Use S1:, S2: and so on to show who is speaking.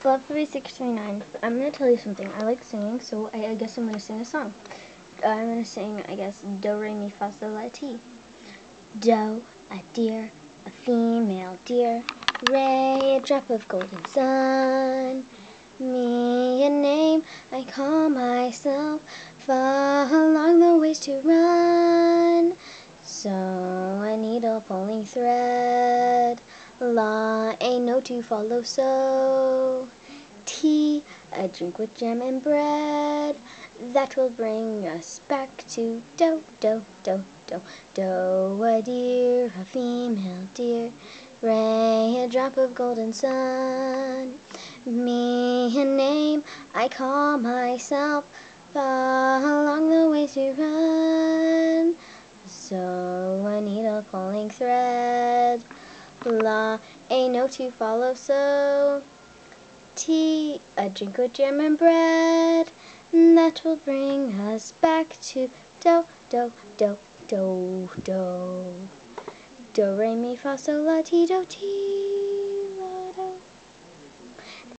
S1: Love 369. I'm going to tell you something. I like singing, so I guess I'm going to sing a song. I'm going to sing, I guess, Do, Re, Mi, Fa, Sol, La, Ti. Do, a deer, a female deer. Re, a drop of golden sun. Mi, a name I call myself. Fa, along the ways to run. So, a needle pulling thread. La, a note to follow. So, Ti, a drink with jam and bread. That will bring us back to do, do, do, do. Do, a deer, a female deer. Re, a drop of golden sun. Mi, a name I call myself. Fa, along the ways to run. So, a needle pulling thread. La, a note to follow. So, Ti, a drink with jam and bread. That will bring us back to do, do, do, do, do. Do, re, mi, fa, sol, la, ti, do, ti.